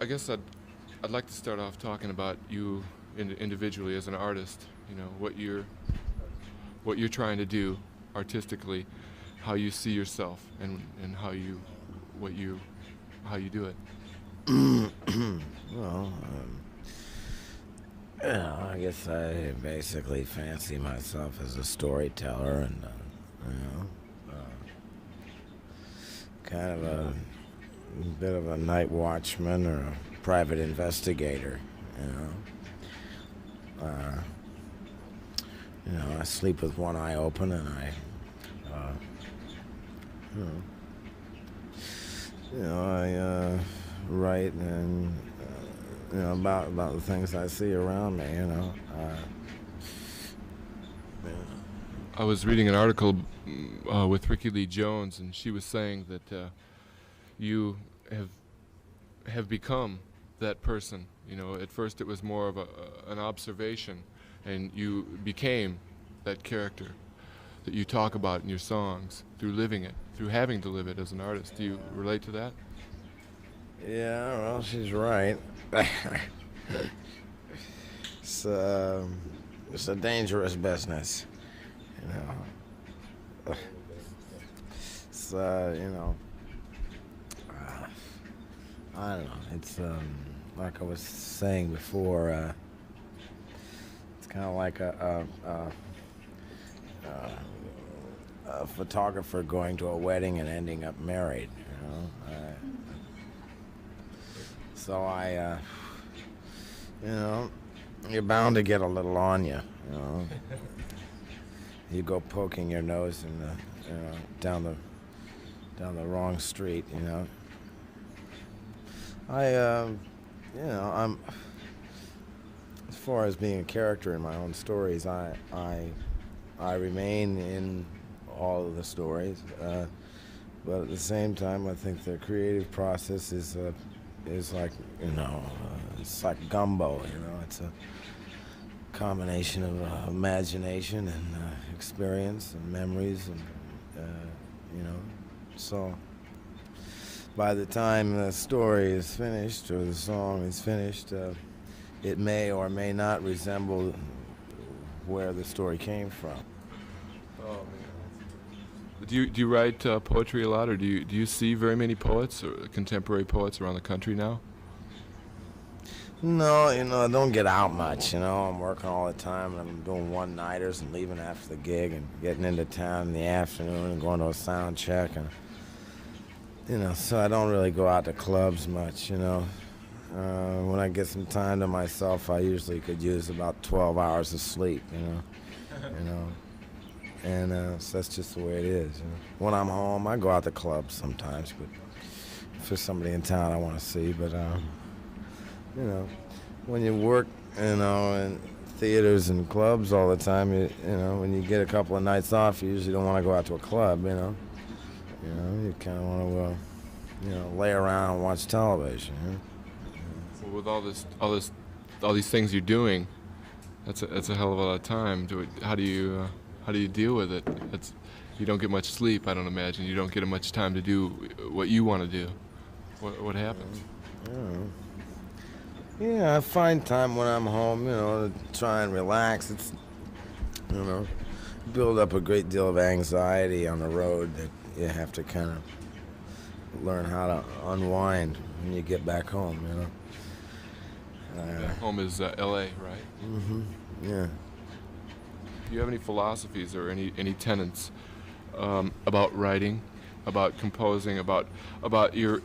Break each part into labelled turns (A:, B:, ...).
A: I guess I'd like to start off talking about you individually as an artist. You know what you're trying to do artistically, how you see yourself, and how you do it.
B: Well, I guess I basically fancy myself as a storyteller and, kind of a bit of a night watchman or a private investigator, I sleep with one eye open and I write and about the things I see around me.
A: I was reading an article with Ricky Lee Jones, and she was saying that you have become that person. You know, at first it was more of an observation, and you became that character that you talk about in your songs through living it, through having to live it as an artist. Do you relate to that?
B: Yeah, well, she's right. It's a dangerous business, It's I don't know. It's like I was saying before. It's kind of like a photographer going to a wedding and ending up married. So you're bound to get a little on you. You go poking your nose in down the wrong street. I'm as far as being a character in my own stories, I remain in all of the stories, but at the same time, I think the creative process is like it's like gumbo. It's a combination of imagination and experience and memories, and so by the time the story is finished or the song is finished, it may or may not resemble where the story came from.
A: Oh man. Do you write poetry a lot, or do you see very many poets or contemporary poets around the country now?
B: No, I don't get out much. I'm working all the time, and I'm doing one-nighters and leaving after the gig and getting into town in the afternoon and going to a sound check, and so I don't really go out to clubs much. When I get some time to myself, I usually could use about 12 hours of sleep. And so that's just the way it is. When I'm home, I go out to clubs sometimes, but if there's somebody in town I want to see. But when you work, in theaters and clubs all the time, when you get a couple of nights off, you usually don't want to go out to a club. You kind of want to, lay around and watch television.
A: Well, with all these things you're doing, that's a hell of a lot of time. How do you deal with it? You don't get much sleep, I don't imagine. You don't get much time to do what you want to do. What happens?
B: Yeah, I find time when I'm home, to try and relax. It's, build up a great deal of anxiety on the road that you have to kind of learn how to unwind when you get back home,
A: Back home is L.A., right?
B: Mm-hmm. Yeah.
A: Do you have any philosophies or any tenets about writing, about composing, about your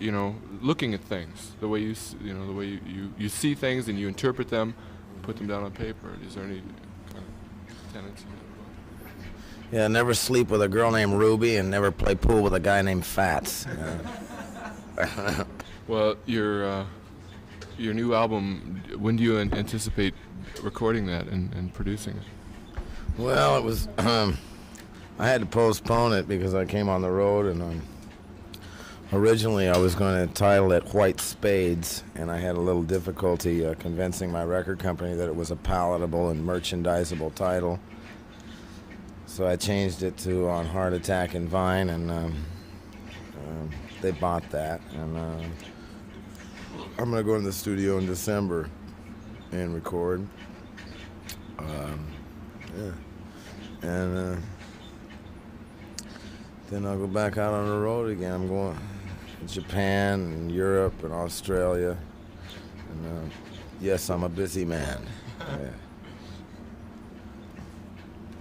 A: looking at things, the way you see things and you interpret them, put them down on paper? Is there any kind of tenets?
B: Yeah, never sleep with a girl named Ruby and never play pool with a guy named Fats.
A: Well, your new album, when do you anticipate recording that and producing it?
B: Well, it was, I had to postpone it because I came on the road, and originally I was going to title it White Spades, and I had a little difficulty convincing my record company that it was a palatable and merchandisable title. So I changed it to On Heart Attack and Vine, and they bought that. And I'm gonna go in the studio in December and record. Yeah, and then I'll go back out on the road again. I'm going to Japan and Europe and Australia. And yes, I'm a busy man. Yeah.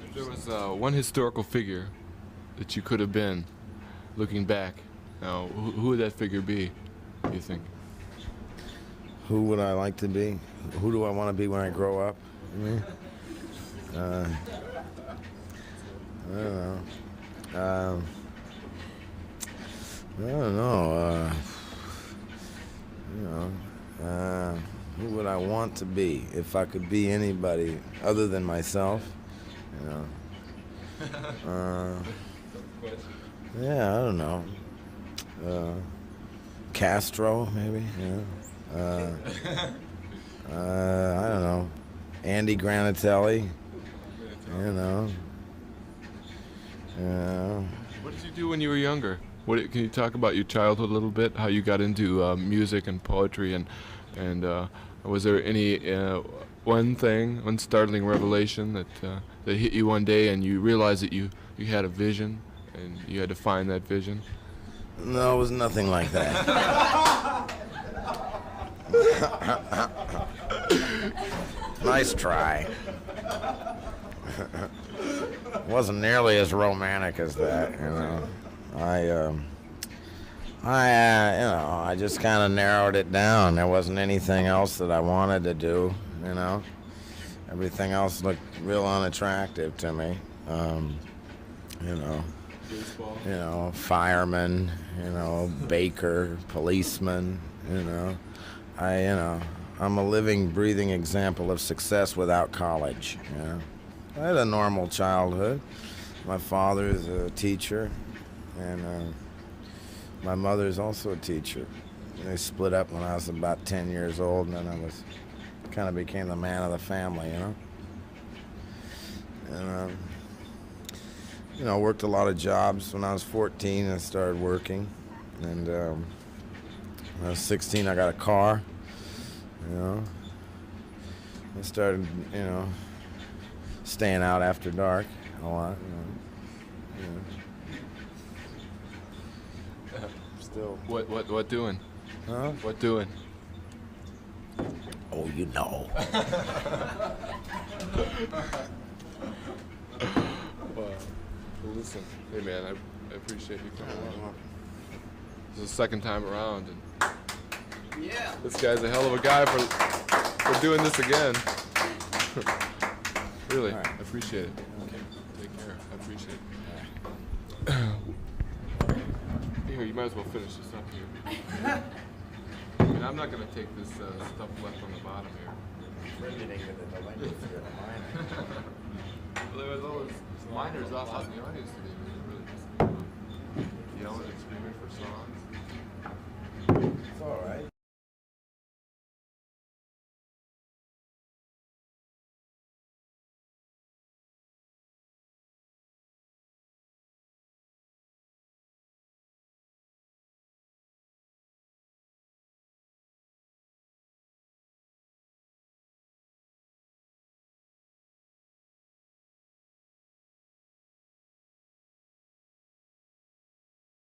A: If there was one historical figure that you could have been, looking back, now who would that figure be, do you think?
B: Who would I like to be? Who do I want to be when I grow up? I mean, I don't know. I don't know. Who would I want to be if I could be anybody other than myself? You know. Yeah, I don't know. Castro, maybe. Yeah. I don't know. Andy Granatelli. You know.
A: What did you do when you were younger? Can you talk about your childhood a little bit? How you got into music and poetry, and was there any one startling revelation that hit you one day, and you realized that you had a vision, and you had to find that vision?
B: No, it was nothing like that. Nice try. Wasn't nearly as romantic as that, you know. I just kind of narrowed it down. There wasn't anything else that I wanted to do, you know. Everything else looked real unattractive to me.
A: Baseball.
B: You know, fireman, you know, baker, policeman, you know. I'm a living, breathing example of success without college, you know. I had a normal childhood. My father is a teacher, and my mother is also a teacher. They split up when I was about 10 years old, and then I kind of became the man of the family, you know. And worked a lot of jobs. When I was 14, I started working, and when I was 16, I got a car. You know, I started, staying out after dark a lot. Still.
A: What doing?
B: Huh?
A: What doing?
B: Oh, you know.
A: Well, listen, hey man, I appreciate you coming along. This is the second time around, and
C: yeah,
A: this guy's a hell of a guy for doing this again. Really,
B: right.
A: I appreciate it. Okay, take care. I appreciate it. Here, you might as well finish this up here. I mean, I'm not gonna take this stuff left on the bottom here. Well, there was all those miners off out in the audience today. Really just yelling and screaming for songs.
B: It's all right.